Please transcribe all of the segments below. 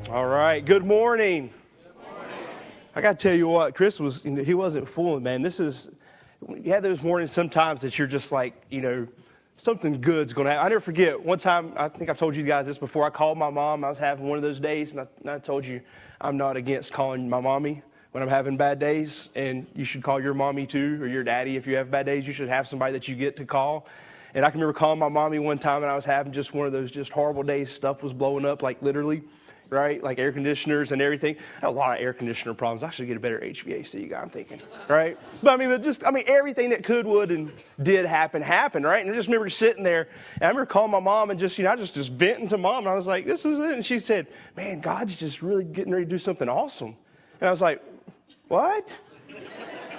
All right. Good morning. I got to tell you what, Chris he wasn't fooling, man. You have those mornings sometimes that you're just like, something good's going to happen. I never forget one time, I think I've told you guys this before. I called my mom. I was having one of those days, and I told you I'm not against calling my mommy when I'm having bad days. And you should call your mommy too, or your daddy. If you have bad days, you should have somebody that you get to call. And I can remember calling my mommy one time, and I was having just one of those just horrible days. Stuff was blowing up, like literally, right? Like air conditioners and everything. I had a lot of air conditioner problems. I should get a better HVAC guy, I'm thinking, right? But everything that could, would, and did happen, right? And I just remember sitting there, and I remember calling my mom and just venting to mom. And I was like, this is it. And she said, man, God's just really getting ready to do something awesome. And I was like, what?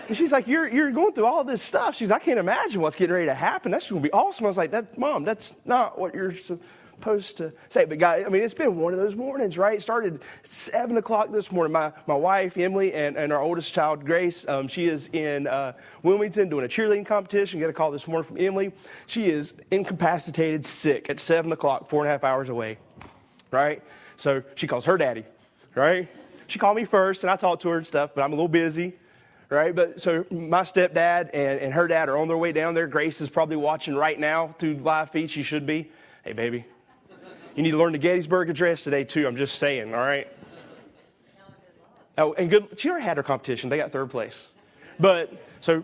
And she's like, you're going through all this stuff. She's like, I can't imagine what's getting ready to happen. That's going to be awesome. I was like, Mom, that's not what you're supposed to say. But guys, it's been one of those mornings, right? It started 7 o'clock this morning. My wife, Emily, and our oldest child, Grace, she is in Wilmington doing a cheerleading competition. Got a call this morning from Emily. She is incapacitated, sick at 7 o'clock, 4.5 hours away, right? So she calls her daddy, right? She called me first, and I talked to her and stuff, but I'm a little busy. Right, but so my stepdad and her dad are on their way down there. Grace is probably watching right now through live feed. She should be. Hey, baby, you need to learn the Gettysburg Address today too. I'm just saying. All right. Oh, and good. She already had her competition. They got third place. But so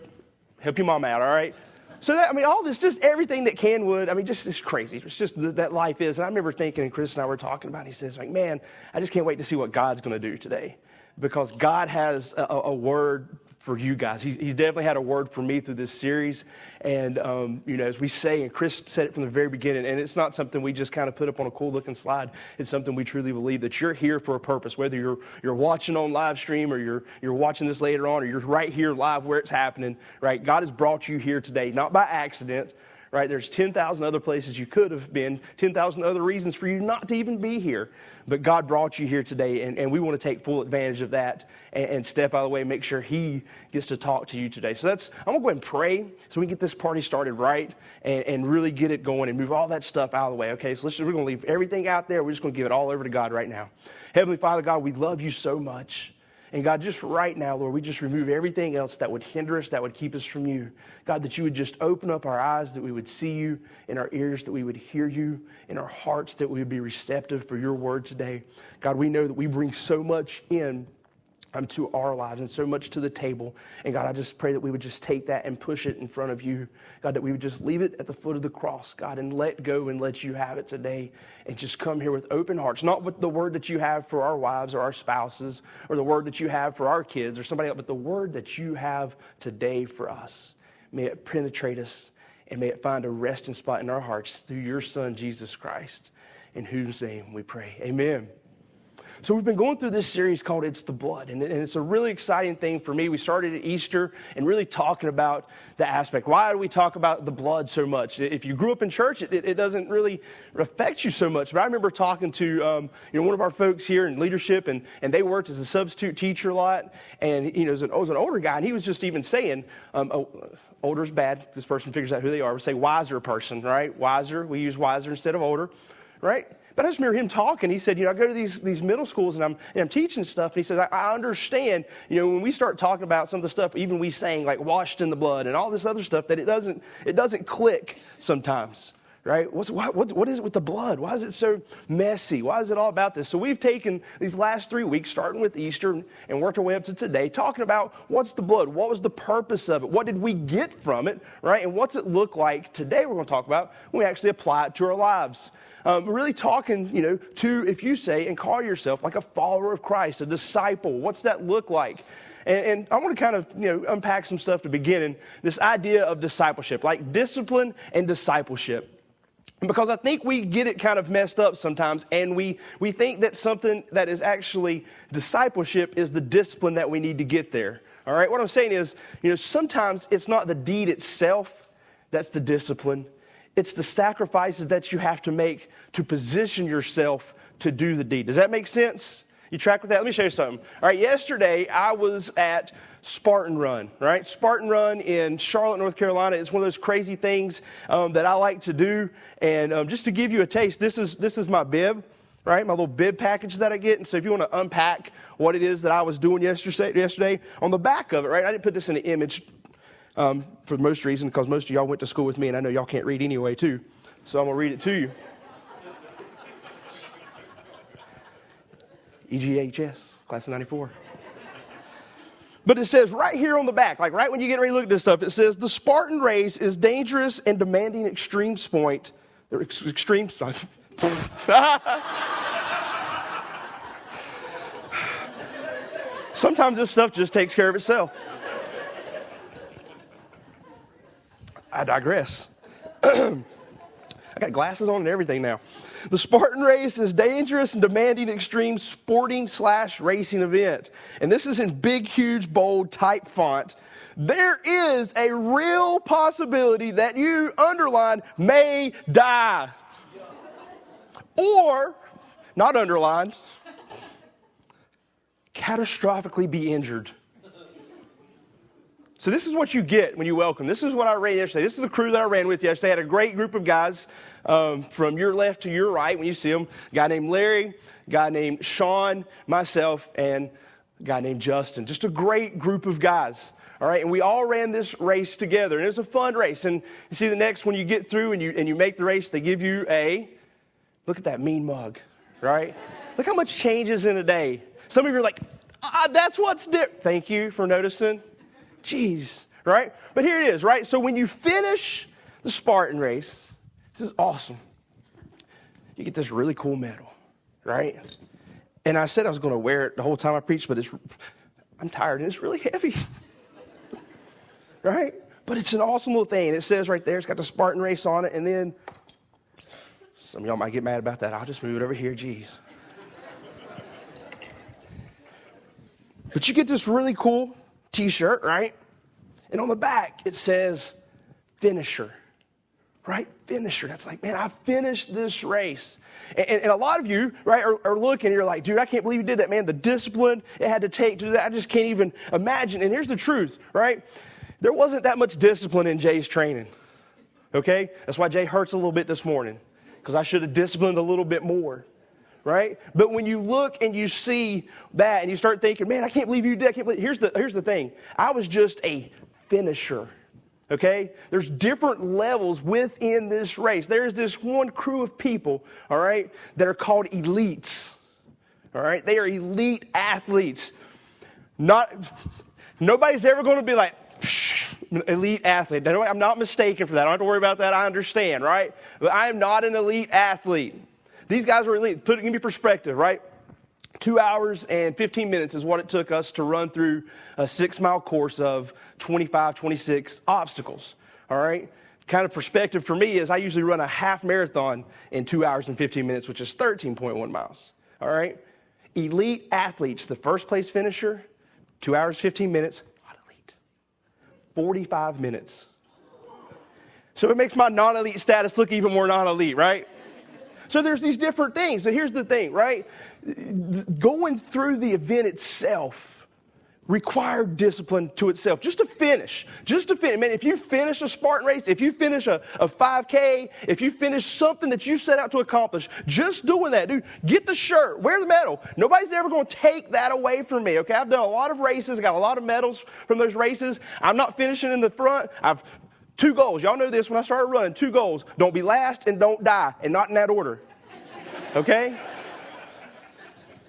help your mom out. All right. So all this, just everything that can would. Just it's crazy. It's just that life is. And I remember thinking, and Chris and I were talking about it. He says, man, I just can't wait to see what God's going to do today, because God has a word for you guys. He's definitely had a word for me through this series. And, as we say, and Chris said it from the very beginning, and it's not something we just kind of put up on a cool looking slide. It's something we truly believe, that you're here for a purpose, whether you're watching on live stream, or you're watching this later on, or you're right here live where it's happening, right? God has brought you here today, not by accident, right? There's 10,000 other places you could have been, 10,000 other reasons for you not to even be here. But God brought you here today, and we want to take full advantage of that and step out of the way and make sure He gets to talk to you today. So I'm going to go ahead and pray so we can get this party started right and really get it going and move all that stuff out of the way, okay? So we're going to leave everything out there. We're just going to give it all over to God right now. Heavenly Father, God, we love you so much. And God, just right now, Lord, we just remove everything else that would hinder us, that would keep us from you. God, that you would just open up our eyes, that we would see you, in our ears, that we would hear you, in our hearts, that we would be receptive for your word today. God, we know that we bring so much in to our lives and so much to the table. And God, I just pray that we would just take that and push it in front of you. God, that we would just leave it at the foot of the cross, God, and let go and let you have it today. And just come here with open hearts, not with the word that you have for our wives or our spouses, or the word that you have for our kids or somebody else, but the word that you have today for us. May it penetrate us, and may it find a resting spot in our hearts through your Son, Jesus Christ, in whose name we pray. Amen. So we've been going through this series called It's the Blood, and it's a really exciting thing for me. We started at Easter and really talking about the aspect. Why do we talk about the blood so much? If you grew up in church, it doesn't really affect you so much. But I remember talking to one of our folks here in leadership, and they worked as a substitute teacher a lot. And I was an older guy, and he was just even saying, older is bad. This person figures out who they are. We say wiser person, right? Wiser. We use wiser instead of older, right? But I just remember him talking. He said, I go to these middle schools and I'm teaching stuff. And he says, I understand, when we start talking about some of the stuff, even we saying like washed in the blood and all this other stuff, that it doesn't click sometimes, right? What is it with the blood? Why is it so messy? Why is it all about this? So we've taken these last 3 weeks, starting with Easter and worked our way up to today, talking about what's the blood? What was the purpose of it? What did we get from it, right? And what's it look like today? We're going to talk about when we actually apply it to our lives. Really talking, to, if you say and call yourself like a follower of Christ, a disciple, what's that look like? And I want to kind of, unpack some stuff to begin in this idea of discipleship, like discipline and discipleship. Because I think we get it kind of messed up sometimes, and we think that something that is actually discipleship is the discipline that we need to get there. All right, what I'm saying is, sometimes it's not the deed itself that's the discipline. It's the sacrifices that you have to make to position yourself to do the deed. Does that make sense? You track with that? Let me show you something. All right, yesterday I was at Spartan Run, right? Spartan Run in Charlotte, North Carolina. It's one of those crazy things that I like to do. And just to give you a taste, this is my bib. right? My little bib package that I get. And so if you want to unpack what it is that I was doing yesterday, on the back of it, right? I didn't put this in an image for most reason because most of y'all went to school with me, and I know y'all can't read anyway, too. So I'm going to read it to you. EGHS, class of 94. But it says right here on the back, like right when you get ready to look at this stuff, it says the Spartan race is dangerous and demanding extreme sport. Sometimes this stuff just takes care of itself. I digress. I got glasses on and everything now. The Spartan race is dangerous and demanding extreme sporting/racing event. And this is in big, huge, bold type font. There is a real possibility that you, underline, may die. Or, not underlined, catastrophically be injured. So this is what you get when you welcome. This is what I ran yesterday. This is the crew that I ran with yesterday. I had a great group of guys from your left to your right when you see them. A guy named Larry, a guy named Sean, myself, and a guy named Justin. Just a great group of guys. All right, and we all ran this race together, and it was a fun race. And you see the next, when you get through and you make the race, they give you look at that mean mug, right? Look how much changes in a day. Some of you are like, that's what's different. Thank you for noticing. Jeez, right? But here it is, right? So when you finish the Spartan race, this is awesome. You get this really cool medal, right? And I said I was going to wear it the whole time I preached, but I'm tired and it's really heavy, right? But it's an awesome little thing. It says right there, it's got the Spartan race on it. And then some of y'all might get mad about that. I'll just move it over here. Jeez. But you get this really cool T-shirt, right? And on the back, it says finisher, right? Finisher. That's like, man, I finished this race. And a lot of you, right, are looking and you're like, dude, I can't believe you did that, man. The discipline it had to take to do that, I just can't even imagine. And here's the truth, right? There wasn't that much discipline in Jay's training, okay? That's why Jay hurts a little bit this morning, because I should have disciplined a little bit more. Right? But when you look and you see that and you start thinking, man, I can't believe you did. I can't believe. Here's the thing. I was just a finisher. Okay? There's different levels within this race. There's this one crew of people, all right, that are called elites. All right? They are elite athletes. Nobody's ever going to be like, elite athlete. I'm not mistaken for that. I don't have to worry about that. I understand, right? But I am not an elite athlete. These guys are elite. Give me perspective, right? 2 hours and 15 minutes is what it took us to run through a 6-mile course of 25, 26 obstacles, all right? Kind of perspective for me is I usually run a half marathon in 2 hours and 15 minutes, which is 13.1 miles, all right? Elite athletes, the first place finisher, 2 hours, 15 minutes, not elite, 45 minutes. So it makes my non-elite status look even more non-elite, right? So there's these different things. So here's the thing, right? Going through the event itself required discipline to itself. Just to finish. Man, if you finish a Spartan race, if you finish a 5K, if you finish something that you set out to accomplish, just doing that, dude, get the shirt, wear the medal. Nobody's ever going to take that away from me, okay? I've done a lot of races, got a lot of medals from those races. I'm not finishing in the front. I've 2 goals. Y'all know this when I started running. 2 goals. Don't be last and don't die. And not in that order. Okay?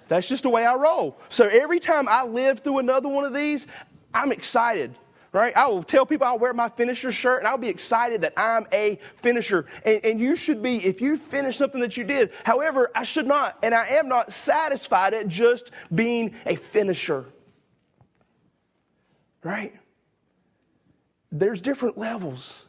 That's just the way I roll. So every time I live through another one of these, I'm excited. Right? I will tell people I'll wear my finisher shirt and I'll be excited that I'm a finisher. And you should be if you finish something that you did. However, I should not and I am not satisfied at just being a finisher. Right? There's different levels.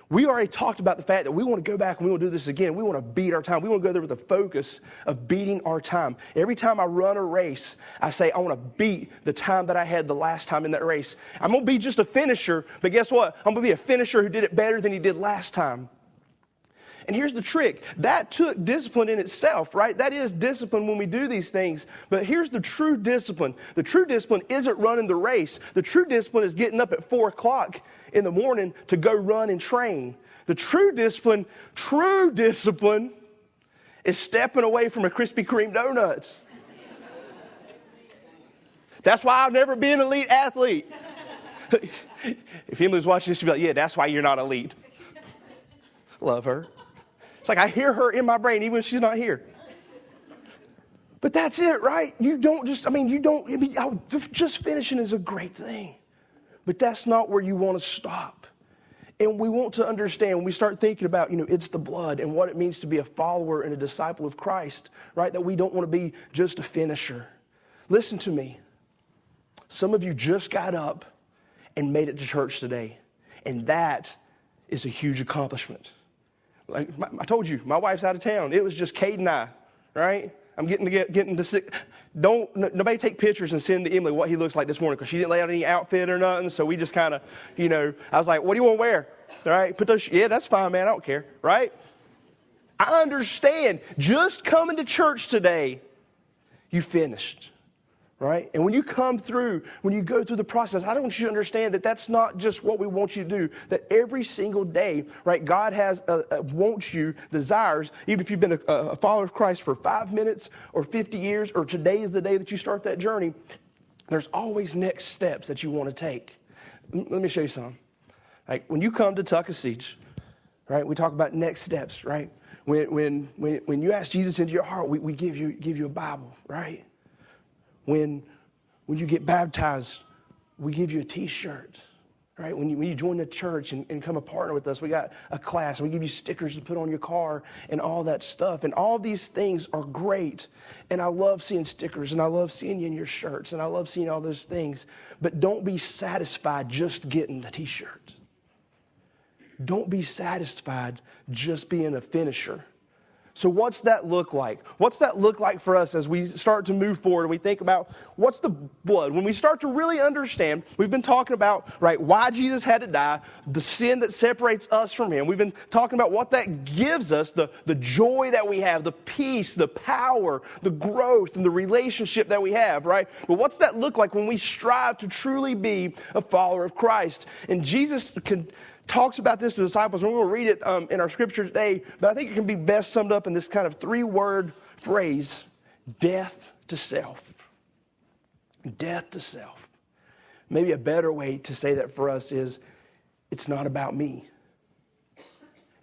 We already talked about the fact that we want to go back and we want to do this again. We want to beat our time. We want to go there with the focus of beating our time. Every time I run a race, I say, I want to beat the time that I had the last time in that race. I'm going to be just a finisher, but guess what? I'm going to be a finisher who did it better than he did last time. And here's the trick. That took discipline in itself, right? That is discipline when we do these things. But here's the true discipline. The true discipline isn't running the race. The true discipline is getting up at 4 o'clock in the morning to go run and train. The true discipline is stepping away from a Krispy Kreme donut. That's why I've never been an elite athlete. If Emily's watching this, she'll be like, yeah, that's why you're not elite. Love her. It's like I hear her in my brain even when she's not here. But that's it, right? Just finishing is a great thing. But that's not where you want to stop. And we want to understand when we start thinking about, it's the blood and what it means to be a follower and a disciple of Christ, right? That we don't want to be just a finisher. Listen to me. Some of you just got up and made it to church today. And that is a huge accomplishment. Like I told you, my wife's out of town. It was just Kate and I, right? I'm getting to sick. Nobody take pictures and send to Emily what he looks like this morning because she didn't lay out any outfit or nothing. So we just kind of, I was like, what do you want to wear? All right, put those. Yeah, that's fine, man. I don't care, right? I understand. Just coming to church today, you finished, right? And when you come through, when you go through the process, I want you to understand that that's not just what we want you to do. That every single day, right? God has wants you, desires. Even if you've been a follower of Christ for 5 minutes or 50 years, or today is the day that you start that journey. There's always next steps that you want to take. Let me show you something. Like when you come to Tuckasegee, right? We talk about next steps, right? When you ask Jesus into your heart, we give you a Bible, right? When you get baptized, we give you a T-shirt, right? When you join the church and come a partner with us, we got a class, and we give you stickers to put on your car and all that stuff. And all these things are great. And I love seeing stickers, and I love seeing you in your shirts, and I love seeing all those things. But don't be satisfied just getting a T-shirt. Don't be satisfied just being a finisher. So what's that look like? What's that look like for us as we start to move forward and we think about what's the blood? When we start to really understand, we've been talking about, right, why Jesus had to die, the sin that separates us from him. We've been talking about what that gives us, the joy that we have, the peace, the power, the growth, and the relationship that we have, right? But what's that look like when we strive to truly be a follower of Christ? And Jesus talks about this to the disciples, and we're going to read it in our scripture today, but I think it can be best summed up in this kind of 3-word phrase: death to self. Death to self. Maybe a better way to say that for us is, it's not about me.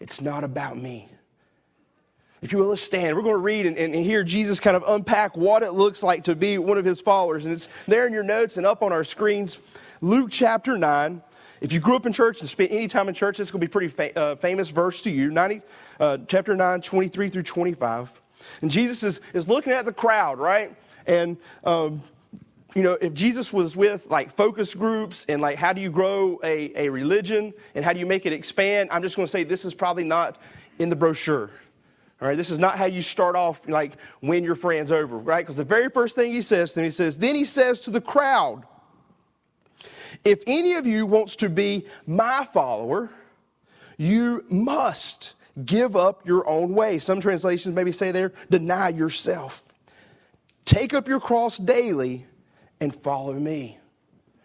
It's not about me. If you will, let's stand. We're going to read and hear Jesus kind of unpack what it looks like to be one of his followers. And it's there in your notes and up on our screens. Luke chapter 9. If you grew up in church and spent any time in church, this is going to be a pretty famous verse to you. Chapter 9, 23 through 25. And Jesus is looking at the crowd, right? And, if Jesus was with like focus groups and like how do you grow a religion and how do you make it expand, I'm just going to say this is probably not in the brochure. All right, this is not how you start off, like win your friends over, right? Because the very first thing he says to them, then he says to the crowd, if any of you wants to be my follower, you must give up your own way. Some translations maybe say there, deny yourself. Take up your cross daily and follow me.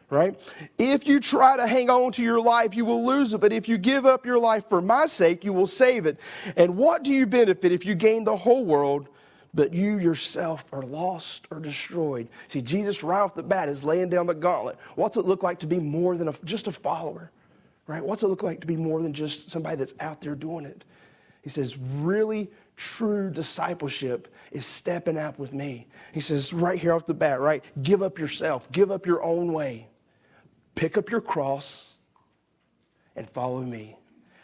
Right? If you try to hang on to your life, you will lose it. But if you give up your life for my sake, you will save it. And what do you benefit if you gain the whole world, but you yourself are lost or destroyed? See, Jesus right off the bat is laying down the gauntlet. What's it look like to be more than just a follower? Right? What's it look like to be more than just somebody that's out there doing it? He says, really true discipleship is stepping out with me. He says right here off the bat, right? Give up yourself. Give up your own way. Pick up your cross and follow me.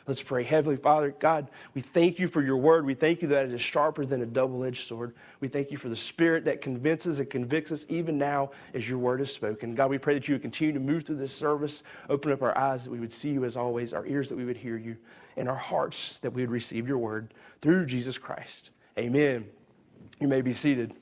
Let's pray. Heavenly Father, God, we thank you for your word. We thank you that it is sharper than a double-edged sword. We thank you for the Spirit that convinces and convicts us even now as your word is spoken. God, we pray that you would continue to move through this service, open up our eyes that we would see you as always, our ears that we would hear you, and our hearts that we would receive your word through Jesus Christ. Amen. You may be seated.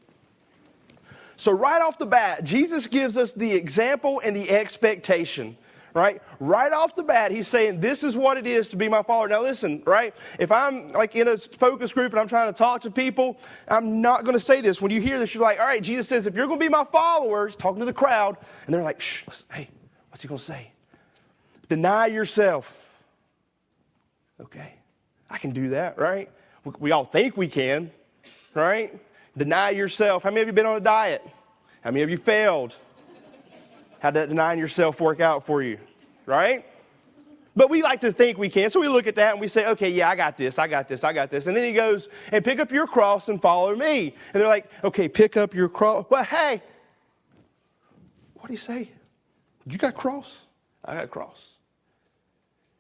So right off the bat, Jesus gives us the example and the expectation. Right off the bat, he's saying, this is what it is to be my follower. Now listen, right? If I'm like in a focus group and I'm trying to talk to people, I'm not going to say this. When you hear this, you're like, all right, Jesus says, if you're going to be my followers, talking to the crowd, and they're like, shh, listen, hey, what's he going to say? Deny yourself. Okay, I can do that, right? We all think we can. right? Deny yourself. How many of you been on a diet? How many of you failed? How'd that denying yourself work out for you, right? But we like to think we can. So we look at that and we say, okay, yeah, I got this. And then he goes, and pick up your cross and follow me. And they're like, okay, pick up your cross. Well, hey, what do you say? You got cross? I got cross.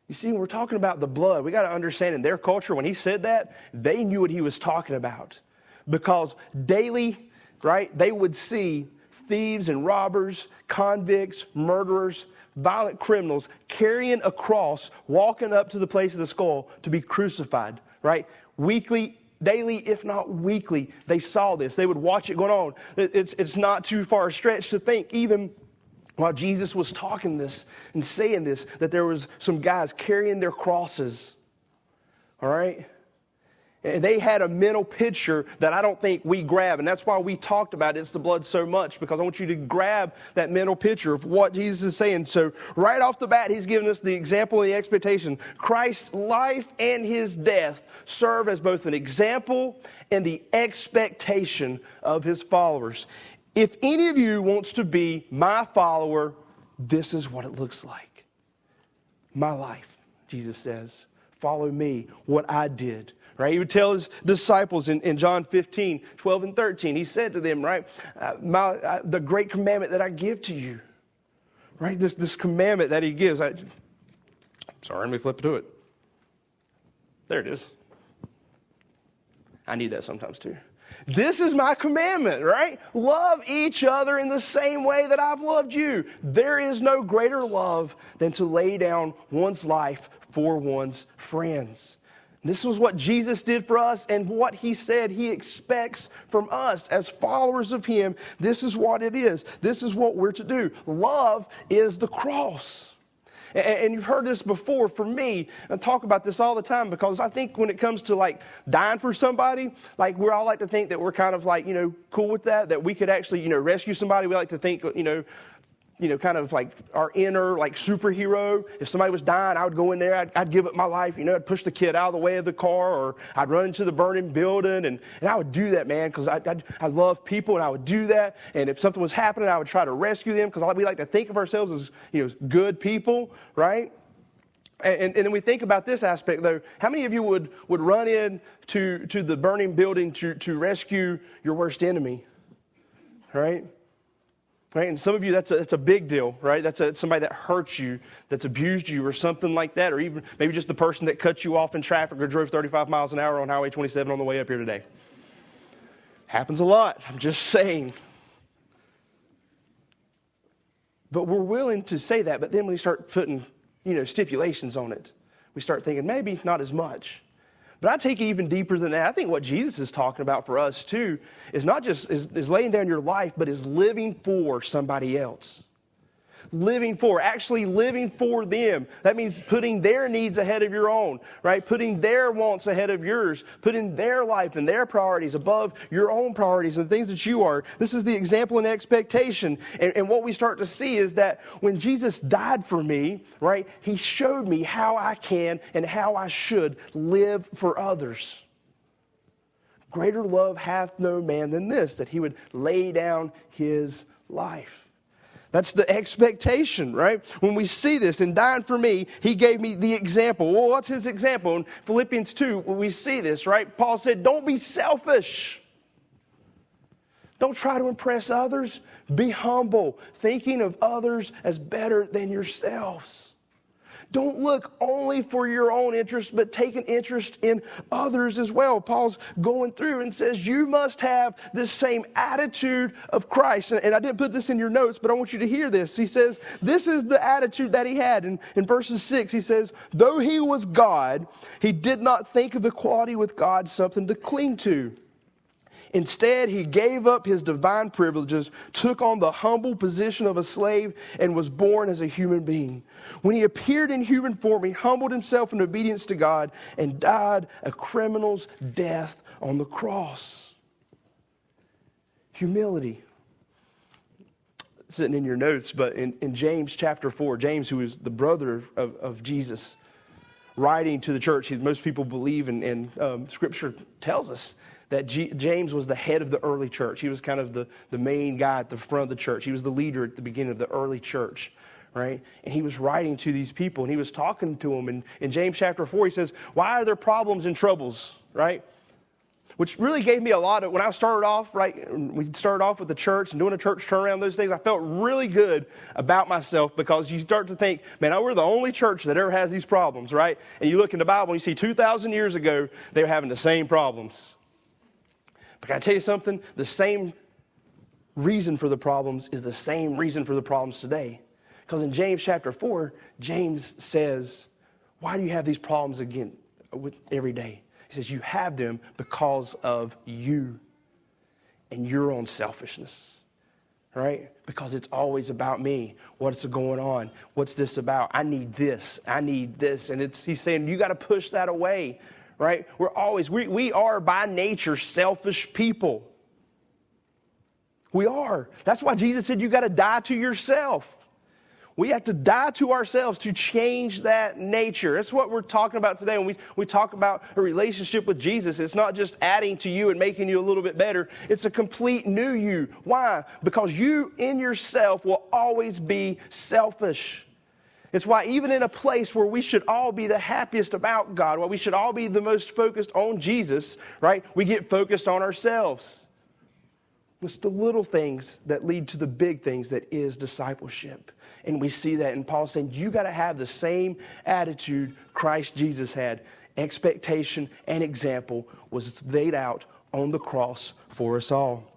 You see, when we're talking about the blood, we got to understand in their culture, when he said that, they knew what he was talking about. Because daily, right, they would see thieves and robbers, convicts, murderers, violent criminals carrying a cross, walking up to the place of the skull to be crucified, right? Weekly, daily, if not weekly, they saw this. They would watch it going on. It's not too far a stretch to think, even while Jesus was talking this and saying this, that there was some guys carrying their crosses, all right? And they had a mental picture that I don't think we grab. And that's why we talked about It's the Blood so much, because I want you to grab that mental picture of what Jesus is saying. So right off the bat, he's giving us the example and the expectation. Christ's life and his death serve as both an example and the expectation of his followers. If any of you wants to be my follower, this is what it looks like. My life, Jesus says. Follow me, what I did. Right? He would tell his disciples in John 15, 12 and 13. He said to them, right, the great commandment that I give to you. Right? This commandment that he gives. Sorry, let me flip to it. There it is. I need that sometimes too. This is my commandment, right? Love each other in the same way that I've loved you. There is no greater love than to lay down one's life for one's friends. This was what Jesus did for us and what he said he expects from us as followers of him. This is what it is. This is what we're to do. Love is the cross. And you've heard this before. For me, I talk about this all the time because I think when it comes to like dying for somebody, like we all like to think that we're kind of like, cool with that we could actually, rescue somebody. We like to think, kind of like our inner like superhero. If somebody was dying, I would go in there, I'd give up my life, I'd push the kid out of the way of the car, or I'd run into the burning building, and I would do that, man, because I love people, and I would do that. And if something was happening, I would try to rescue them, because we like to think of ourselves as good people, right? And then we think about this aspect, though. How many of you would run in to the burning building to rescue your worst enemy, right? Right, and some of you, that's a big deal, right? That's somebody that hurt you, that's abused you, or something like that, or even maybe just the person that cut you off in traffic or drove 35 miles an hour on Highway 27 on the way up here today. Happens a lot, I'm just saying. But we're willing to say that, but then when we start putting, stipulations on it, we start thinking maybe not as much. But I take it even deeper than that. I think what Jesus is talking about for us too is not just is laying down your life, but is living for somebody else. Actually living for them. That means putting their needs ahead of your own, right? Putting their wants ahead of yours. Putting their life and their priorities above your own priorities and things that you are. This is the example and expectation. And what we start to see is that when Jesus died for me, right, he showed me how I can and how I should live for others. Greater love hath no man than this, that he would lay down his life. That's the expectation, right? When we see this, in dying for me, he gave me the example. Well, what's his example? In Philippians 2, we see this, right? Paul said, don't be selfish. Don't try to impress others. Be humble, thinking of others as better than yourselves. Don't look only for your own interest, but take an interest in others as well. Paul's going through and says, you must have this same attitude of Christ. And I didn't put this in your notes, but I want you to hear this. He says, this is the attitude that he had. In verses 6, he says, though he was God, he did not think of equality with God something to cling to. Instead, he gave up his divine privileges, took on the humble position of a slave, and was born as a human being. When he appeared in human form, he humbled himself in obedience to God and died a criminal's death on the cross. Humility. Sitting in your notes, but in James chapter 4, James, who is the brother of Jesus, writing to the church, most people believe, and Scripture tells us that James was the head of the early church. He was kind of the main guy at the front of the church. He was the leader at the beginning of the early church, right? And he was writing to these people, and he was talking to them. And in James chapter 4, he says, why are there problems and troubles, right? Which really gave me a lot of, when I started off, right, we started off with the church and doing a church turnaround, those things, I felt really good about myself, because you start to think, man, we're the only church that ever has these problems, right? And you look in the Bible and you see 2,000 years ago, they were having the same problems. But can I tell you something? The same reason for the problems is the same reason for the problems today. Because in James chapter 4, James says, why do you have these problems again with every day? He says, you have them because of you and your own selfishness, right? Because it's always about me. What's going on? What's this about? I need this. I need this. And he's saying, you got to push that away, right? We are by nature selfish people. We are. That's why Jesus said, you got to die to yourself. We have to die to ourselves to change that nature. That's what we're talking about today. When we talk about a relationship with Jesus, it's not just adding to you and making you a little bit better. It's a complete new you. Why? Because you in yourself will always be selfish. It's why even in a place where we should all be the happiest about God, where we should all be the most focused on Jesus, right? We get focused on ourselves. It's the little things that lead to the big things that is discipleship. And we see that. And Paul's saying, you got to have the same attitude Christ Jesus had. Expectation and example was laid out on the cross for us all.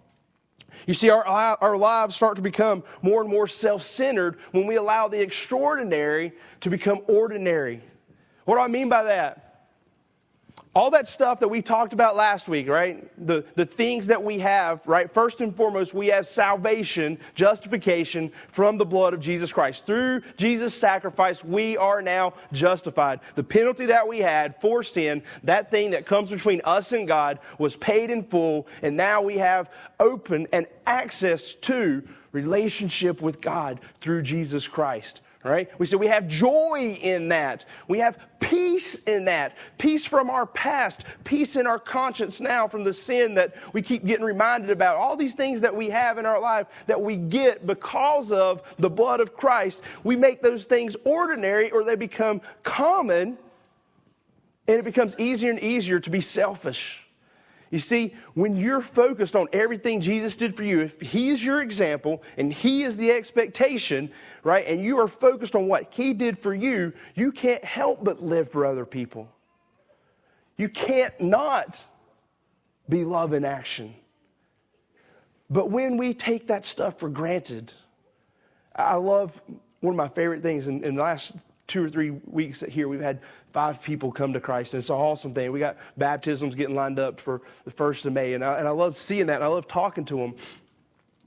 You see, our lives start to become more and more self-centered when we allow the extraordinary to become ordinary. What do I mean by that? All that stuff that we talked about last week, right? The things that we have, right? First and foremost, we have salvation, justification from the blood of Jesus Christ. Through Jesus' sacrifice, we are now justified. The penalty that we had for sin, that thing that comes between us and God, was paid in full. And now we have open and access to relationship with God through Jesus Christ. Right? We said we have joy in that. We have peace in that. Peace from our past. Peace in our conscience now from the sin that we keep getting reminded about. All these things that we have in our life that we get because of the blood of Christ. We make those things ordinary, or they become common, and it becomes easier and easier to be selfish. You see, when you're focused on everything Jesus did for you, if He is your example and He is the expectation, right, and you are focused on what He did for you, you can't help but live for other people. You can't not be love in action. But when we take that stuff for granted, I love one of my favorite things in the last 2 or 3 weeks here, we've had 5 people come to Christ, and it's an awesome thing. We got baptisms getting lined up for the 1st of May, and I love seeing that, and I love talking to them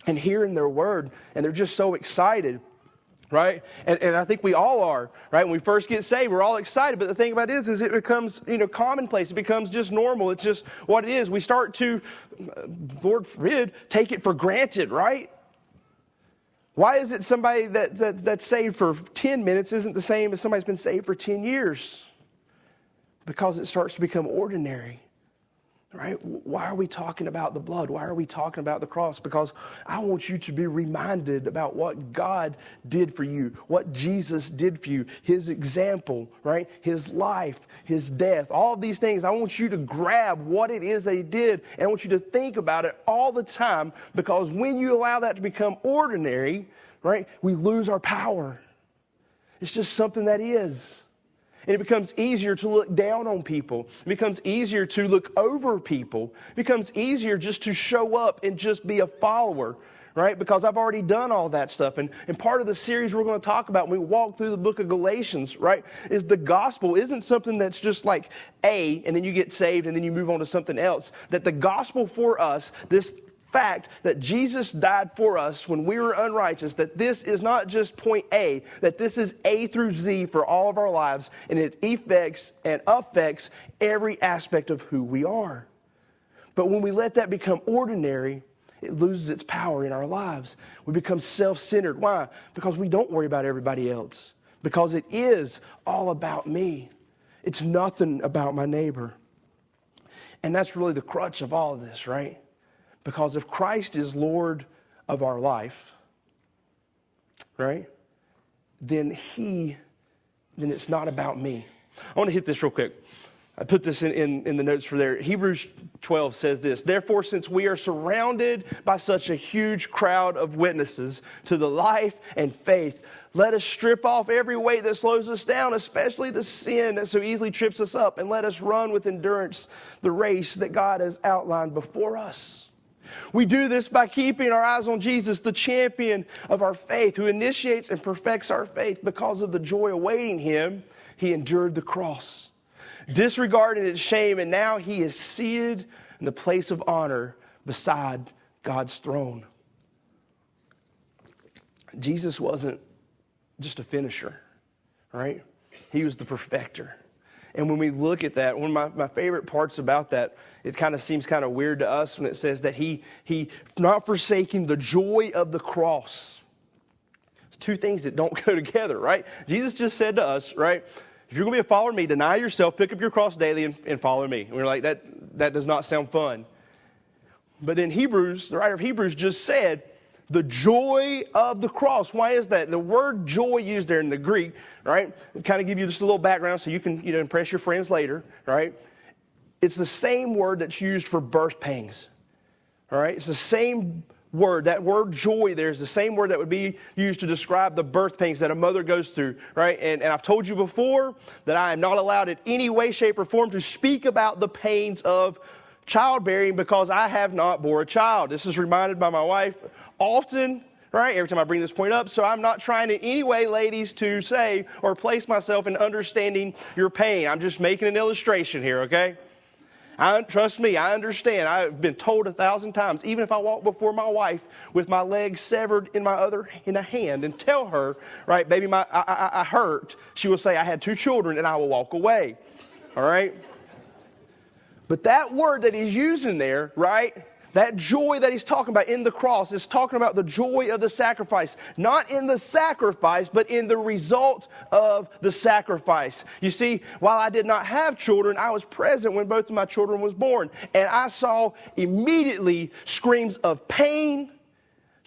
and hearing their word, and they're just so excited, right? And I think we all are, right? When we first get saved, we're all excited, but the thing about it is it becomes, commonplace. It becomes just normal. It's just what it is. We start to, Lord forbid, take it for granted, right? Why is it somebody that's saved for 10 minutes isn't the same as somebody who's been saved for 10 years? Because it starts to become ordinary, right? Why are we talking about the blood? Why are we talking about the cross? Because I want you to be reminded about what God did for you, what Jesus did for you, His example, right? His life, His death, all of these things. I want you to grab what it is they did, and I want you to think about it all the time, because when you allow that to become ordinary, right, we lose our power. It's just something that is. And it becomes easier to look down on people. It becomes easier to look over people. It becomes easier just to show up and just be a follower, right? Because I've already done all that stuff. And part of the series we're going to talk about when we walk through the book of Galatians, right, is the gospel isn't something that's just like and then you get saved and then you move on to something else. That the gospel for us, this fact that Jesus died for us when we were unrighteous, that this is not just point A, that this is A through Z for all of our lives, and it affects every aspect of who we are. But when we let that become ordinary, it loses its power in our lives. We become self-centered. Why? Because we don't worry about everybody else. Because it is all about me. It's nothing about my neighbor. And that's really the crutch of all of this, right? Because if Christ is Lord of our life, right, then it's not about me. I want to hit this real quick. I put this in the notes for there. Hebrews 12 says this: therefore, since we are surrounded by such a huge crowd of witnesses to the life and faith, let us strip off every weight that slows us down, especially the sin that so easily trips us up, and let us run with endurance the race that God has outlined before us. We do this by keeping our eyes on Jesus, the champion of our faith, who initiates and perfects our faith. Because of the joy awaiting him, he endured the cross, disregarding its shame, and now he is seated in the place of honor beside God's throne. Jesus wasn't just a finisher, right? He was the perfecter. And when we look at that, one of my favorite parts about that, it kind of seems kind of weird to us when it says that he not forsaking the joy of the cross. It's two things that don't go together, right? Jesus just said to us, right, if you're going to be a follower of me, deny yourself, pick up your cross daily, and follow me. And we're like, that does not sound fun. But in Hebrews, the writer of Hebrews just said, the joy of the cross. Why is that? The word joy used there in the Greek, right, kind of give you just a little background so you can impress your friends later, right? It's the same word that's used for birth pangs, all right? It's the same word. That word joy there is the same word that would be used to describe the birth pangs that a mother goes through, right? And I've told you before that I am not allowed in any way, shape, or form to speak about the pains of childbearing because I have not bore a child. This is reminded by my wife often, right, every time I bring this point up. So I'm not trying in any way, ladies, to say or place myself in understanding your pain. I'm just making an illustration here, okay? Trust me, I understand. I've been told 1,000 times, even if I walk before my wife with my legs severed in a hand and tell her, right, baby, I hurt, she will say, I had 2 children, and I will walk away, all right? But that word that he's using there, right, that joy that he's talking about in the cross is talking about the joy of the sacrifice. Not in the sacrifice, but in the result of the sacrifice. You see, while I did not have children, I was present when both of my children was born. And I saw immediately screams of pain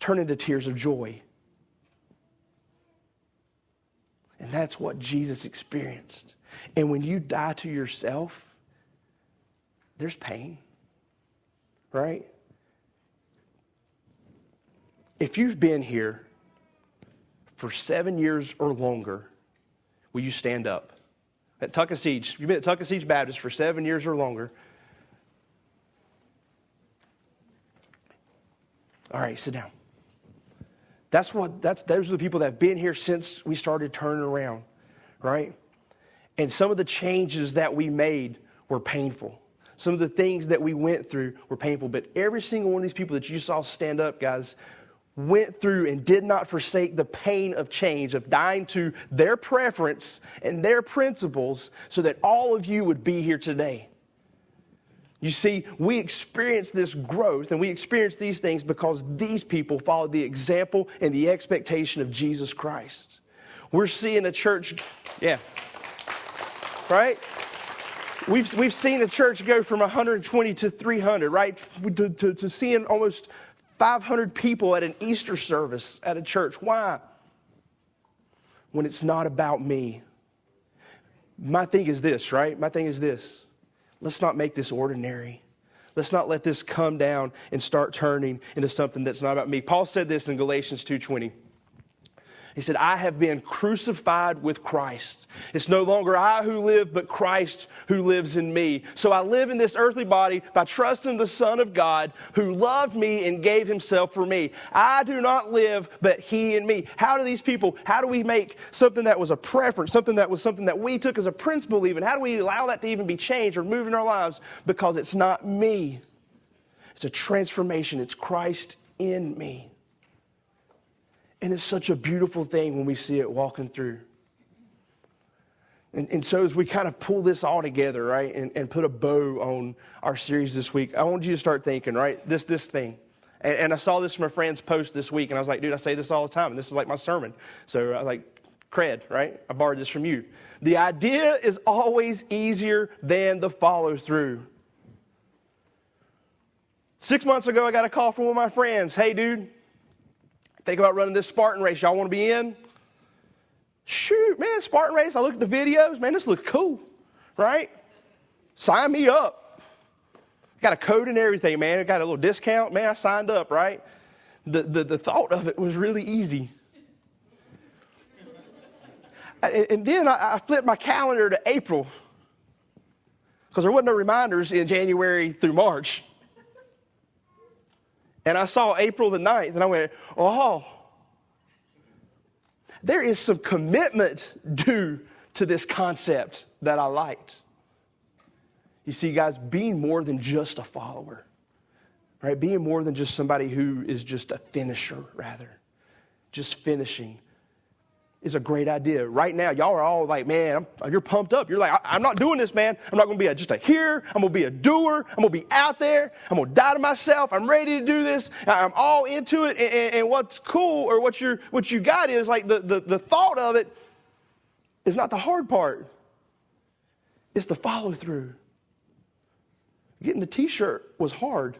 turn into tears of joy. And that's what Jesus experienced. And when you die to yourself, there's pain, right? If you've been here for 7 years or longer, will you stand up? At Tuckasegee, you've been at Tuckasegee Baptist for 7 years or longer. All right, sit down. Those are the people that have been here since we started turning around, right? And some of the changes that we made were painful. Some of the things that we went through were painful. But every single one of these people that you saw stand up, guys, went through and did not forsake the pain of change, of dying to their preference and their principles so that all of you would be here today. You see, we experience this growth and we experience these things because these people followed the example and the expectation of Jesus Christ. We're seeing a church, right? We've seen a church go from 120 to 300, right? To seeing almost 500 people at an Easter service at a church. Why? When it's not about me. My thing is this, right? My thing is this. Let's not make this ordinary. Let's not let this come down and start turning into something that's not about me. Paul said this in Galatians 2:20. He said, I have been crucified with Christ. It's no longer I who live, but Christ who lives in me. So I live in this earthly body by trusting the Son of God who loved me and gave himself for me. I do not live, but he in me. How do we make something that was a preference, something that we took as a principle even, how do we allow that to even be changed or move in our lives? Because it's not me. It's a transformation. It's Christ in me. And it's such a beautiful thing when we see it walking through. And so as we kind of pull this all together, right, and put a bow on our series this week, I want you to start thinking, right, this thing. And I saw this from a friend's post this week, and I was like, dude, I say this all the time, and this is like my sermon. So I was like, cred, right? I borrowed this from you. The idea is always easier than the follow through. 6 months ago, I got a call from one of my friends. Hey, dude, think about running this Spartan race. Y'all want to be in? Shoot, man, Spartan race. I looked at the videos. Man, this looks cool, right? Sign me up. Got a code and everything, man. I got a little discount. Man, I signed up, right? The thought of it was really easy. And then I flipped my calendar to April because there wasn't no reminders in January through March. And I saw April the 9th, and I went, oh, there is some commitment due to this concept that I liked. You see, guys, being more than just a follower, right? Being more than just somebody who is just a finisher, rather. Just finishing is a great idea. Right now, y'all are all like, man, you're pumped up. You're like, I'm not doing this, man. I'm not going to be just a hearer. I'm going to be a doer. I'm going to be out there. I'm going to die to myself. I'm ready to do this. I'm all into it. And what's cool, or what you got is like the thought of it is not the hard part. It's the follow through. Getting the t-shirt was hard.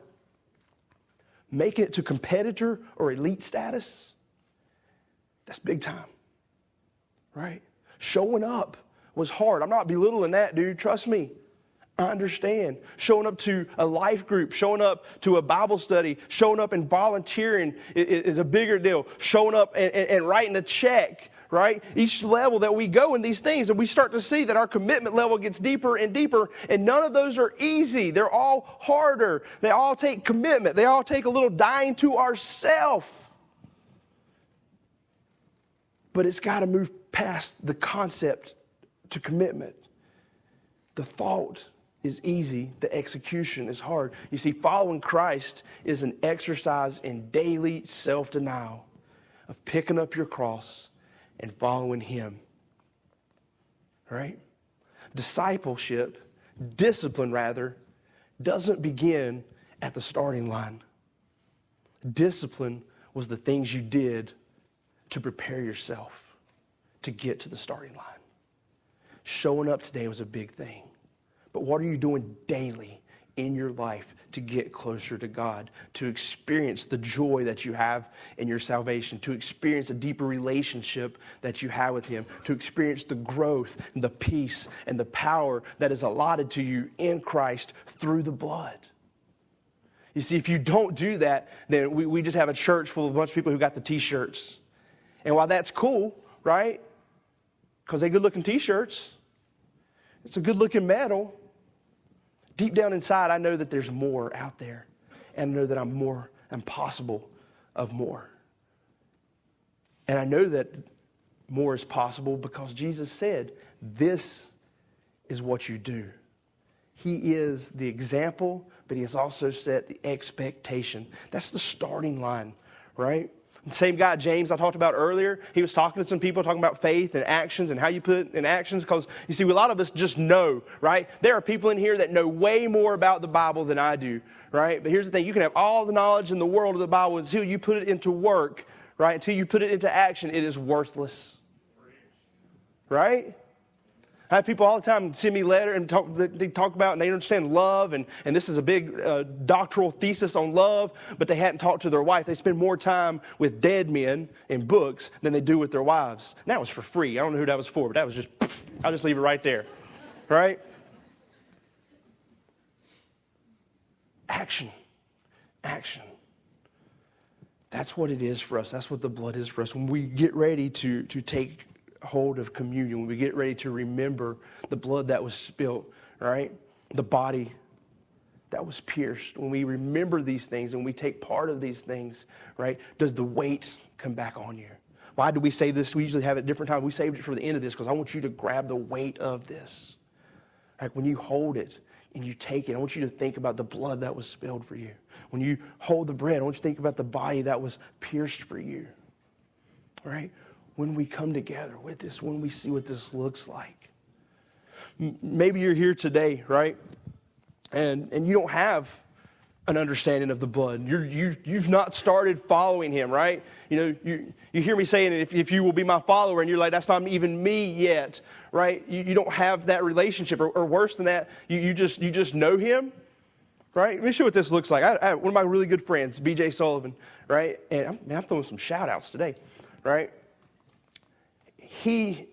Making it to competitor or elite status, that's big time. Right? Showing up was hard. I'm not belittling that, dude. Trust me. I understand. Showing up to a life group, showing up to a Bible study, showing up and volunteering is a bigger deal. Showing up and writing a check, right? Each level that we go in these things, and we start to see that our commitment level gets deeper and deeper, and none of those are easy. They're all harder. They all take commitment. They all take a little dying to ourself. But it's got to move past the concept to commitment. The thought is easy. The execution is hard. You see, following Christ is an exercise in daily self-denial of picking up your cross and following Him. Right? Discipleship, discipline rather, doesn't begin at the starting line. Discipline was the things you did to prepare yourself to get to the starting line. Showing up today was a big thing. But what are you doing daily in your life to get closer to God, to experience the joy that you have in your salvation, to experience a deeper relationship that you have with Him, to experience the growth and the peace and the power that is allotted to you in Christ through the blood? You see, if you don't do that, then we just have a church full of a bunch of people who got the t-shirts. And while that's cool, right? Because they're good-looking t-shirts. It's a good-looking medal. Deep down inside, I know that there's more out there. And I know that I'm possible of more. And I know that more is possible because Jesus said, this is what you do. He is the example, but He has also set the expectation. That's the starting line, right? The same guy, James, I talked about earlier, he was talking to some people, talking about faith and actions and how you put it in actions. Because, you see, a lot of us just know, right? There are people in here that know way more about the Bible than I do, right? But here's the thing. You can have all the knowledge in the world of the Bible until you put it into work, right? Until you put it into action, it is worthless, right? I have people all the time send me letters and they talk about, and they understand love, and this is a big doctoral thesis on love, but they hadn't talked to their wife. They spend more time with dead men in books than they do with their wives. And that was for free. I don't know who that was for, but that was just, I'll just leave it right there, right? Action. That's what it is for us. That's what the blood is for us. When we get ready to take hold of communion, when we get ready to remember the blood that was spilled, right? The body that was pierced. When we remember these things and we take part of these things, right? Does the weight come back on you? Why do we save this? We usually have it at different times. We saved it for the end of this because I want you to grab the weight of this. Like when you hold it and you take it, I want you to think about the blood that was spilled for you. When you hold the bread, I want you to think about the body that was pierced for you, right? When we come together with this, when we see what this looks like. Maybe you're here today, right? And you don't have an understanding of the blood. You've not started following Him, right? You know, you hear me saying, if you will be my follower, and you're like, that's not even me yet, right? You don't have that relationship, or worse than that, you just know Him, right? Let me show you what this looks like. I one of my really good friends, BJ Sullivan, right? And I'm throwing some shout outs today, right? He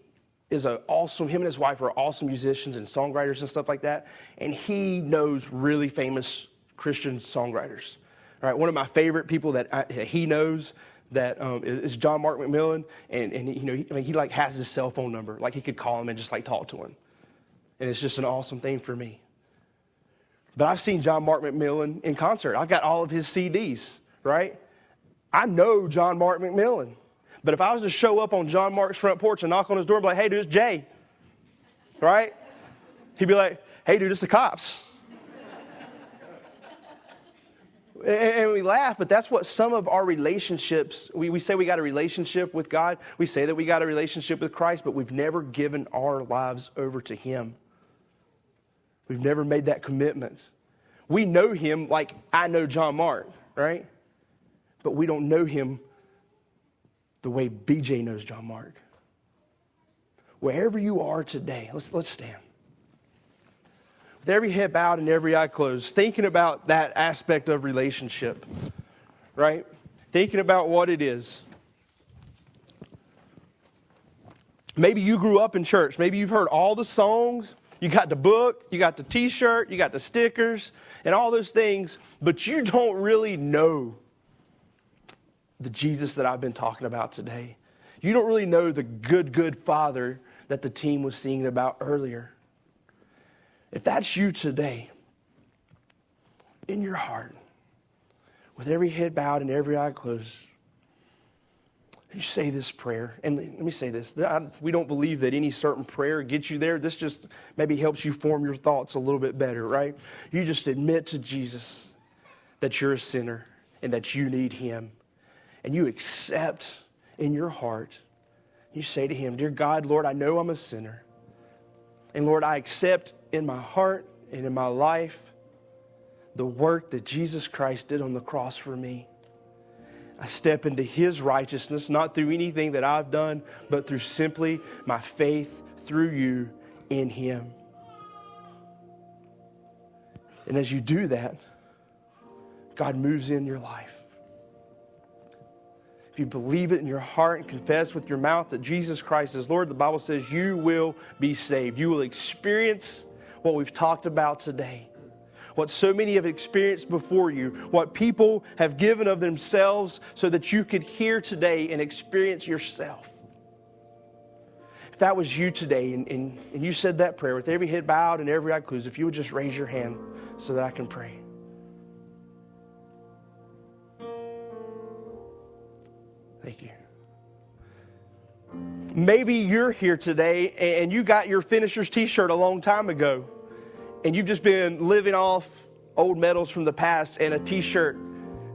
is him and his wife are awesome musicians and songwriters and stuff like that. And he knows really famous Christian songwriters, right? One of my favorite people that he knows that is John Mark McMillan. And he like has his cell phone number. Like he could call him and just like talk to him. And it's just an awesome thing for me. But I've seen John Mark McMillan in concert. I've got all of his CDs, right? I know John Mark McMillan. But if I was to show up on John Mark's front porch and knock on his door and be like, hey, dude, it's Jay, right? He'd be like, hey, dude, it's the cops. And we laugh, but that's what some of our relationships, we say we got a relationship with God. We say that we got a relationship with Christ, but we've never given our lives over to Him. We've never made that commitment. We know Him like I know John Mark, right? But we don't know Him the way BJ knows John Mark. Wherever you are today, let's stand. With every head bowed and every eye closed, thinking about that aspect of relationship, right? Thinking about what it is. Maybe you grew up in church. Maybe you've heard all the songs. You got the book, you got the t-shirt, you got the stickers, and all those things, but you don't really know the Jesus that I've been talking about today. You don't really know the good Father that the team was singing about earlier. If that's you today, in your heart, with every head bowed and every eye closed, you say this prayer. And let me say this. We don't believe that any certain prayer gets you there. This just maybe helps you form your thoughts a little bit better, right? You just admit to Jesus that you're a sinner and that you need Him. And you accept in your heart, you say to Him, dear God, Lord, I know I'm a sinner. And Lord, I accept in my heart and in my life the work that Jesus Christ did on the cross for me. I step into His righteousness, not through anything that I've done, but through simply my faith through you in Him. And as you do that, God moves in your life. If you believe it in your heart and confess with your mouth that Jesus Christ is Lord, the Bible says you will be saved. You will experience what we've talked about today. What so many have experienced before you. What people have given of themselves so that you could hear today and experience yourself. If that was you today and you said that prayer with every head bowed and every eye closed, if you would just raise your hand so that I can pray. Thank you. Maybe you're here today and you got your finisher's t-shirt a long time ago and you've just been living off old medals from the past and a t-shirt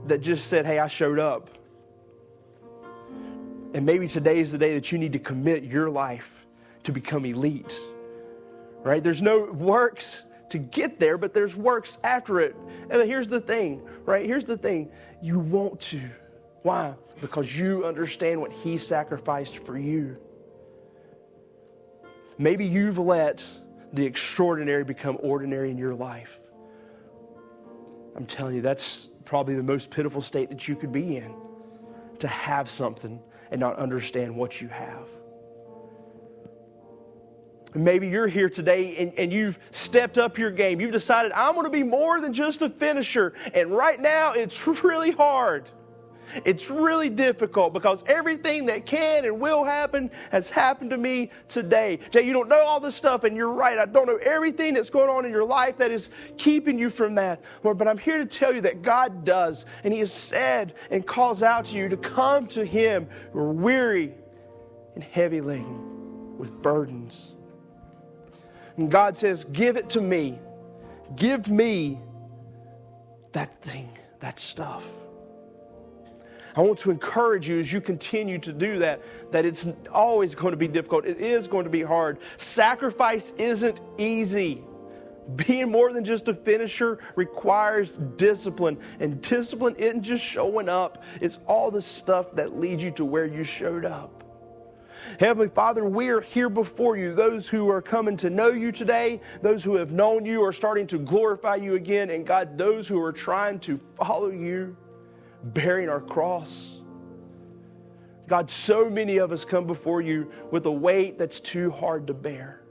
that just said, hey, I showed up. And maybe today is the day that you need to commit your life to become elite. Right? There's no works to get there, but there's works after it. And here's the thing, right? Here's the thing. You want to. Why? Because you understand what He sacrificed for you. Maybe you've let the extraordinary become ordinary in your life. I'm telling you, that's probably the most pitiful state that you could be in. To have something and not understand what you have. Maybe you're here today and you've stepped up your game. You've decided, I'm going to be more than just a finisher. And right now, it's really hard. It's really difficult because everything that can and will happen has happened to me today. Jay, you don't know all this stuff, and you're right. I don't know everything that's going on in your life that is keeping you from that, Lord. But I'm here to tell you that God does, and He has said and calls out to you to come to Him who are weary and heavy laden with burdens. And God says, give it to me. Give me that thing, that stuff. I want to encourage you as you continue to do that it's always going to be difficult. It is going to be hard. Sacrifice isn't easy. Being more than just a finisher requires discipline. And discipline isn't just showing up. It's all the stuff that leads you to where you showed up. Heavenly Father, we are here before you, those who are coming to know you today, those who have known you are starting to glorify you again, and God, those who are trying to follow you, bearing our cross. God, so many of us come before you with a weight that's too hard to bear.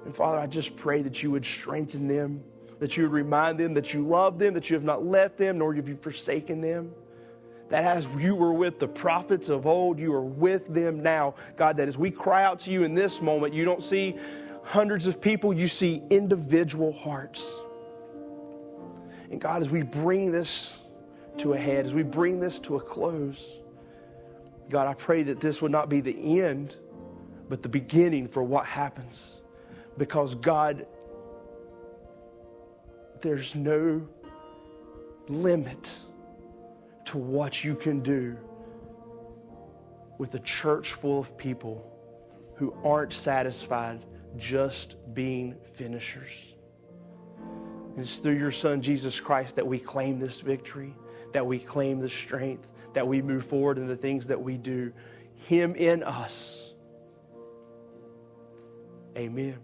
And Father, I just pray that you would strengthen them, that you would remind them that you love them, that you have not left them, nor have you forsaken them. That as you were with the prophets of old, you are with them now. God, that as we cry out to you in this moment, you don't see hundreds of people, you see individual hearts. And God, as we bring this to a head, as we bring this to a close, God, I pray that this would not be the end, but the beginning for what happens. Because God, there's no limit to what you can do with a church full of people who aren't satisfied just being finishers. And it's through your Son, Jesus Christ, that we claim this victory, that we claim the strength, that we move forward in the things that we do. Him in us. Amen.